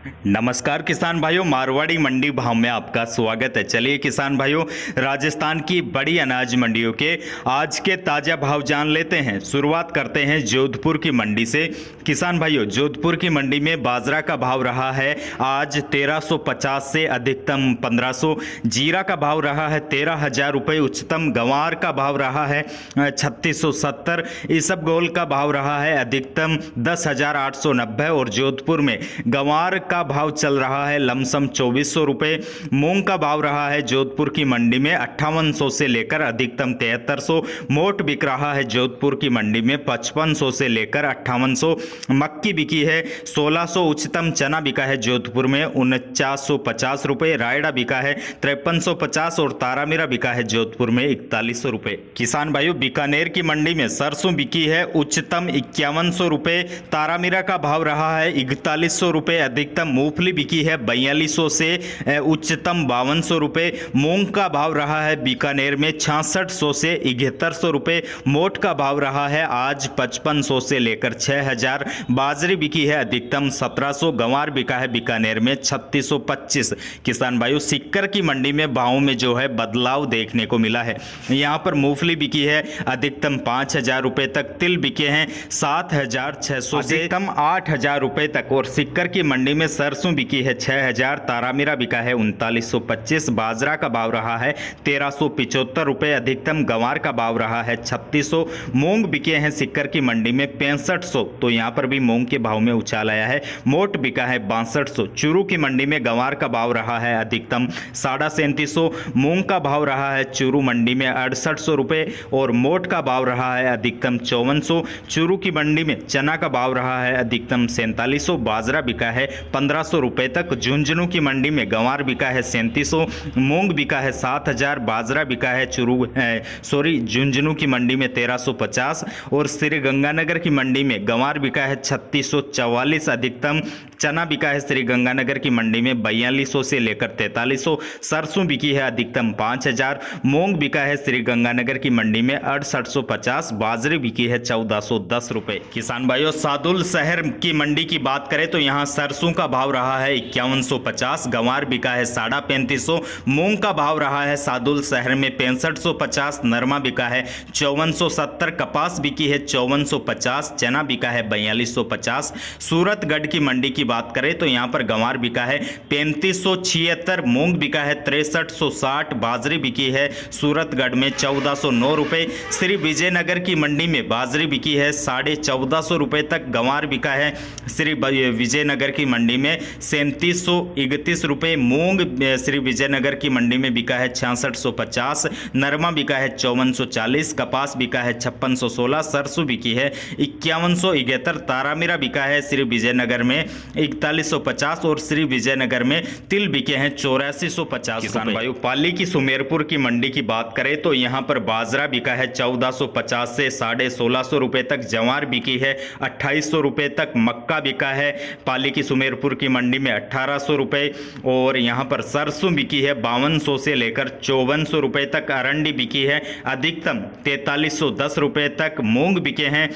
नमस्कार किसान भाइयों, मारवाड़ी मंडी भाव में आपका स्वागत है। चलिए किसान भाइयों, राजस्थान की बड़ी अनाज मंडियों के आज के ताज़ा भाव जान लेते हैं। शुरुआत करते हैं जोधपुर की मंडी से। किसान भाइयों, जोधपुर की मंडी में बाजरा का भाव रहा है आज 1350 से अधिकतम 1500, जीरा का भाव रहा है 13,000 रुपये, उच्चतम गंवार का भाव रहा है 3670, इसबगोल का भाव रहा है अधिकतम 10,890 और जोधपुर में गंवार का भाव चल रहा है लमसम 2400 रुपये। मूंग का भाव रहा है जोधपुर की मंडी में 5800 से लेकर अधिकतम 7300। मोट बिक रहा है जोधपुर की मंडी में 5500 से लेकर 5800। मक्की बिकी है 1600। उच्चतम चना बिका है जोधपुर में 4950 रुपये। रायडा बिका है 5350 और तारामीरा बिका है जोधपुर में 4100 रुपये। किसान भाइयों, बीकानेर की मंडी में सरसों बिकी है उच्चतम 5100 रुपये। तारामीरा का भाव रहा है 4100 रुपये। अधिकतम मूंगफली बिकी है 4200 से उच्चतम 5200 रुपये। मूंग का भाव रहा है बीकानेर में 6600 से 7100 रुपये। मोट का भाव रहा है आज 5500 से लेकर 6000। बाजरी बिकी है अधिकतम 1700। गंवार बिका है बीकानेर में 3625। किसान भाइयों, सिक्कर की मंडी में भावों में जो है बदलाव देखने को मिला है। यहाँ पर मूंगफली बिकी है अधिकतम 5000 रुपये तक। तिल बिके हैं 7600 से अधिकतम 8000 रुपये तक और सिक्कर की मंडी में सरसों बिकी है 6000। तारामीरा बिका है 3925। बाजरा का भाव रहा है 1375 रुपये। अधिकतम गंवार का भाव रहा है 3600। मूंग बिके हैं सिक्कर की मंडी में 6500, तो यहाँ पर भी मूंग के भाव में उछाल आया है। मोट बिका है 6200। चूरू की मंडी में गंवार का भाव रहा है अधिकतम 3750। मूंग का भाव रहा है चूरू मंडी में 6800 रुपये और मोट का भाव रहा है अधिकतम 5400। चूरू की मंडी में चना का भाव रहा है अधिकतम 4700। बाजरा बिका है 1500 रुपये तक। झुंझुनू की मंडी में गंवार बिका है 3700। मूंग बिका है 7000। बाजरा बिका है झुंझुनू की मंडी में 1350 और श्री गंगानगर की मंडी में गंवार बिका है 3644। अधिकतम चना बिका है श्री गंगानगर की मंडी में 4200 से लेकर 4300। सरसों बिकी है अधिकतम 5000। मूंग बिका है श्री गंगानगर की मंडी में 6850। बाजरे बिकी है 1410 रुपये। किसान भाइयों, सादुल शहर की मंडी की बात करें तो यहाँ सरसों का भाव रहा है 5150। गंवार बिका है 3550। मूंग का भाव रहा है सादुल शहर में 6550। नरमा बिका है 5470। कपास बिकी है 5450। चना बिका है 4250। सूरतगढ़ की मंडी की बात करें तो यहाँ पर गंवार बिका है 3576। मूंग बिका है 6360। बाजरी बिकी है सूरतगढ़ में 1409 रुपये। श्री विजयनगर की मंडी में बाजरी बिकी है 1450 रुपये तक। गंवार बिका है श्री विजयनगर की मंडी में 3731 रुपये। मूंग श्री विजयनगर की मंडी में बिका है 6650। नरमा बिका है 5440। कपास बिका है 5616। सरसों बिकी है 5171। तारामीरा बिका है श्री विजयनगर में 4150 और श्री विजयनगर में तिल बिके हैं 8450। किसान भाइयों, पाली की सुमेरपुर की मंडी की बात करें तो यहाँ पर बाजरा बिका है 1450 से 1650 रुपये तक। जवार बिकी है 2800 रुपये तक। मक्का बिका है पाली की सुमेरपुर की मंडी में 1800 रुपये और यहाँ पर सरसों बिकी है 5200 से लेकर 5400 रुपये तक। अरंडी बिकी है अधिकतम 4310 रुपये तक। मूंग बिके हैं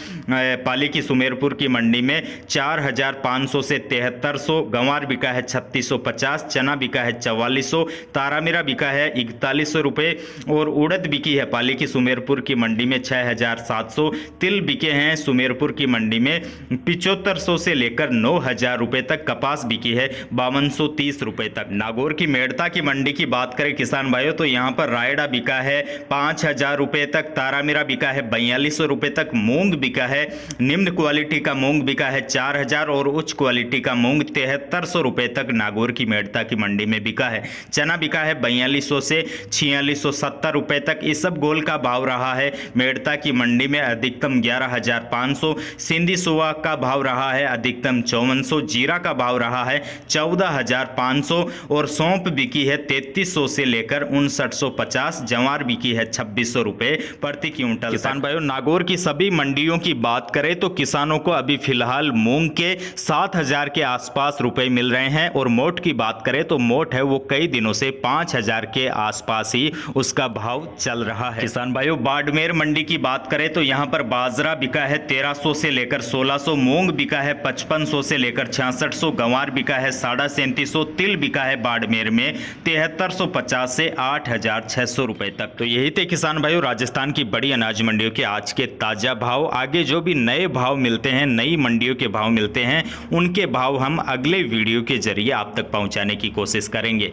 पाली की सुमेरपुर की मंडी में 4500 से 7300। गंवार बिका है 3650। चना बिका है 4400। तारामीरा बिका है 4100 रुपये और उड़द बिकी है पाली की सुमेरपुर की मंडी में 6700। तिल बिके हैं सुमेरपुर की मंडी में 7500 से लेकर 9000 रुपये तक। कपास बिकी है 5230 रुपये तक। नागौर की मेड़ता की मंडी की बात करें किसान भाइयों तो यहाँ पर रायडा बिका है 5000 रुपये तक। तारामीरा बिका है 4200 रुपये तक। मूंग बिका है, निम्न क्वालिटी का मूंग बिका है 4000 और उच्च क्वालिटी का मूंग 7300 रुपये तक नागौर की मेड़ता की मंडी में बिका है। चना बिका है 4200 से 4670 रुपये तक। इसबगोल का भाव रहा है मेड़ता की मंडी में अधिकतम 11500। सिंधी सुवा का भाव रहा है अधिकतम 5400। जीरा का भाव रहा है 14500 और सौंफ बिकी है 3300 से लेकर 5950। जवार बिकी है 2600 रुपये प्रति क्विंटल। किसान भाइयों, नागौर की सभी मंडियों की बात करें तो किसानों को अभी फिलहाल मूंग के 7000 4,000 के आसपास रुपए मिल रहे हैं और मोट की बात करें तो मोट है वो कई दिनों से 5,000 के आसपास ही उसका भाव चल रहा है। किसान भाइयों, बाड़मेर मंडी की बात करें तो यहाँ पर बाजरा बिका है 1300 से लेकर 1600, मूंग बिका है 5500 से लेकर 6600, गंवार बिका है 3750, तिल बिका है बाड़मेर में 7350 से 8600 रुपए तक। तो यही थे किसान भाइयों राजस्थान की बड़ी अनाज मंडियों के आज के ताजा भाव। आगे जो भी नए भाव मिलते हैं, नई मंडियों के भाव मिलते हैं, उनके भाव हम अगले वीडियो के जरिए आप तक पहुंचाने की कोशिश करेंगे।